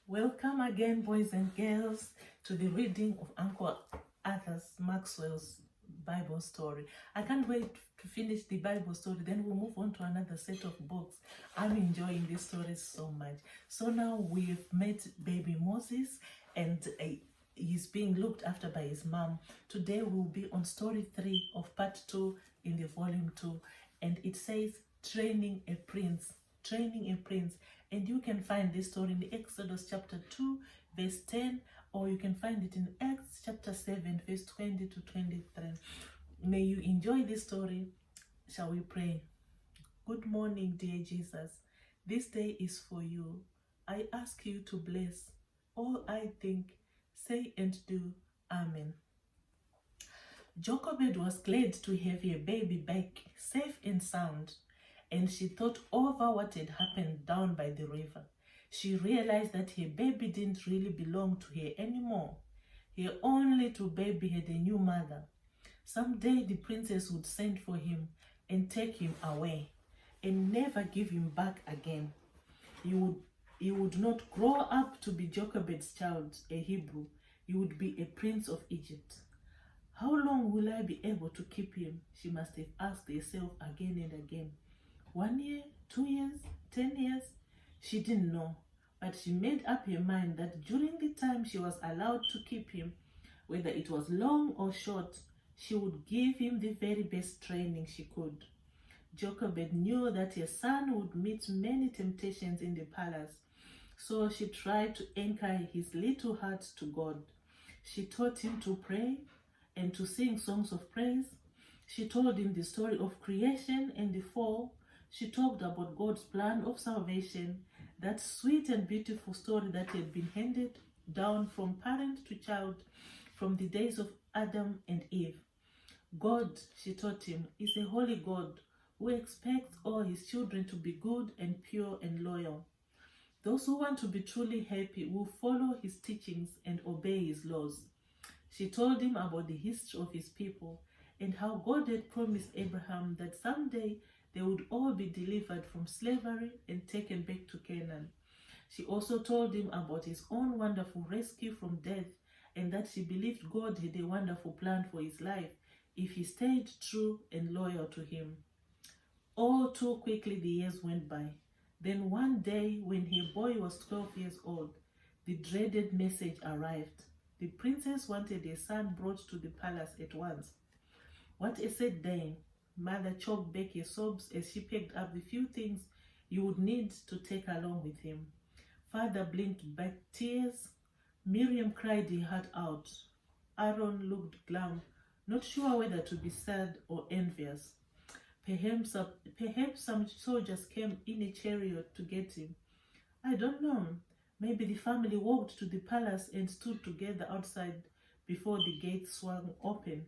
Welcome again, boys and girls, to the reading of Uncle Arthur Maxwell's Bible story. I can't wait to finish the Bible story, then we'll move on to another set of books. I'm enjoying this story so much. So now we've met baby Moses, and he's being looked after by his mom. Today we'll be on story 3 of part 2 in the volume 2, and it says Training a Prince. Training a Prince. And you can find this story in Exodus chapter 2 verse 10, or you can find it in Acts chapter 7 verse 20 to 23. May you enjoy this story. Shall we pray? Good morning, dear Jesus. This day is for you. I ask you to bless all I think, say and do. Amen. Jochebed was glad to have her baby back safe and sound, and she thought over what had happened down by the river. She realized that her baby didn't really belong to her anymore. Her only little baby had a new mother. Someday the princess would send for him and take him away and never give him back again. He would not grow up to be Jochebed's child, a Hebrew. He would be a prince of Egypt. How long will I be able to keep him? She must have asked herself again and again. 1 year, 2 years, 10 years? She didn't know, but she made up her mind that during the time she was allowed to keep him, whether it was long or short, she would give him the very best training she could. Jochebed knew that her son would meet many temptations in the palace, so she tried to anchor his little heart to God. She taught him to pray and to sing songs of praise. She told him the story of creation and the fall. She talked about God's plan of salvation, that sweet and beautiful story that had been handed down from parent to child from the days of Adam and Eve. God, she taught him, is a holy God who expects all his children to be good and pure and loyal. Those who want to be truly happy will follow his teachings and obey his laws. She told him about the history of his people and how God had promised Abraham that someday they would all be delivered from slavery and taken back to Canaan. She also told him about his own wonderful rescue from death, and that she believed God had a wonderful plan for his life if he stayed true and loyal to him. All too quickly the years went by. Then one day, when her boy was 12 years old, the dreaded message arrived. The princess wanted a son brought to the palace at once. What a sad day! Mother choked back her sobs as she picked up the few things you would need to take along with him. Father blinked back tears. Miriam cried her heart out. Aaron looked glum, not sure whether to be sad or envious. Perhaps some soldiers came in a chariot to get him. I don't know. Maybe the family walked to the palace and stood together outside before the gate swung open.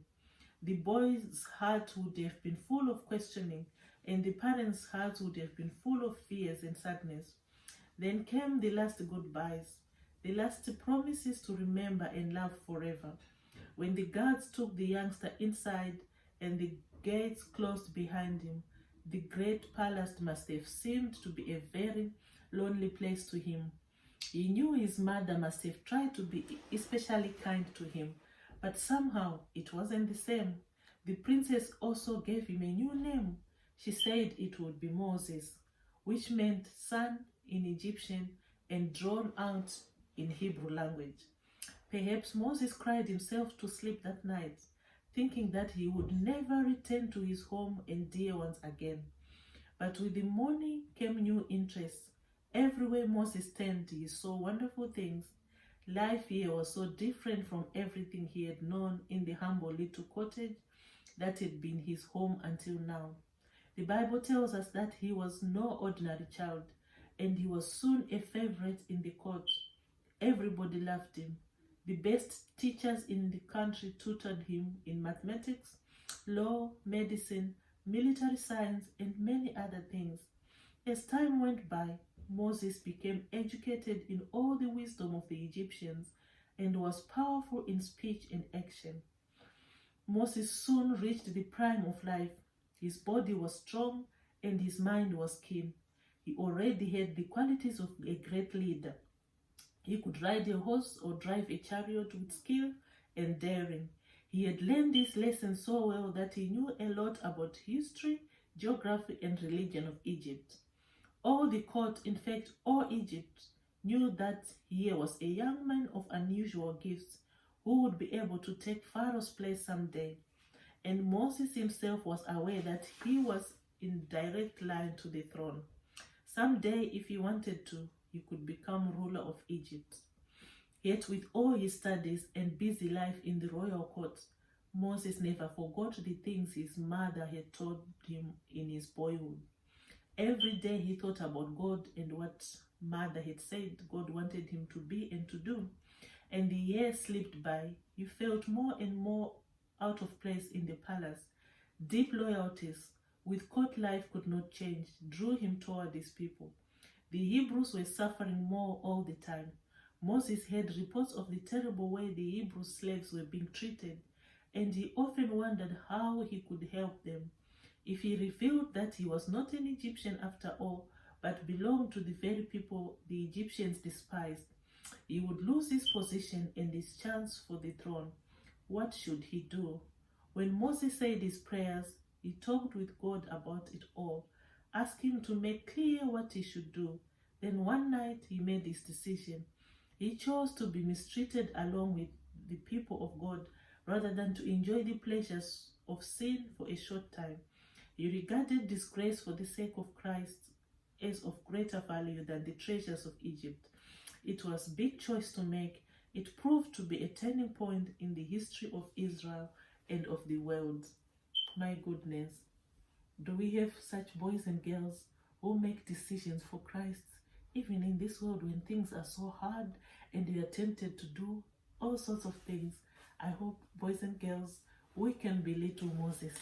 The boy's heart would have been full of questioning, and the parents' hearts would have been full of fears and sadness. Then came the last goodbyes, the last promises to remember and love forever. When the guards took the youngster inside and the gates closed behind him, the great palace must have seemed to be a very lonely place to him. He knew his mother must have tried to be especially kind to him, but somehow it wasn't the same. The princess also gave him a new name. She said it would be Moses, which meant son in Egyptian and drawn out in Hebrew language. Perhaps Moses cried himself to sleep that night, thinking that he would never return to his home and dear ones again. But with the morning came new interests. Everywhere Moses turned, he saw wonderful things. Life here was so different from everything he had known in the humble little cottage that had been his home until now. The Bible tells us that he was no ordinary child, and he was soon a favorite in the court. Everybody loved him. The best teachers in the country tutored him in mathematics, law, medicine, military science, and many other things. As time went by, Moses became educated in all the wisdom of the Egyptians and was powerful in speech and action. Moses soon reached the prime of life. His body was strong and his mind was keen. He already had the qualities of a great leader. He could ride a horse or drive a chariot with skill and daring. He had learned this lesson so well that he knew a lot about history, geography, and religion of Egypt. All the court, in fact, all Egypt, knew that here was a young man of unusual gifts who would be able to take Pharaoh's place someday. And Moses himself was aware that he was in direct line to the throne. Someday, if he wanted to, he could become ruler of Egypt. Yet with all his studies and busy life in the royal court, Moses never forgot the things his mother had told him in his boyhood. Every day he thought about God and what mother had said God wanted him to be and to do. And the years slipped by. He felt more and more out of place in the palace. Deep loyalties with court life could not change drew him toward these people. The Hebrews were suffering more all the time. Moses heard reports of the terrible way the Hebrew slaves were being treated, and he often wondered how he could help them. If he revealed that he was not an Egyptian after all, but belonged to the very people the Egyptians despised, he would lose his position and his chance for the throne. What should he do? When Moses said his prayers, he talked with God about it all, asking to make clear what he should do. Then one night he made his decision. He chose to be mistreated along with the people of God rather than to enjoy the pleasures of sin for a short time. He regarded disgrace for the sake of Christ as of greater value than the treasures of Egypt. It was a big choice to make. It proved to be a turning point in the history of Israel and of the world. My goodness, do we have such boys and girls who make decisions for Christ, even in this world when things are so hard and they are tempted to do all sorts of things? I hope, boys and girls, we can be little Moses.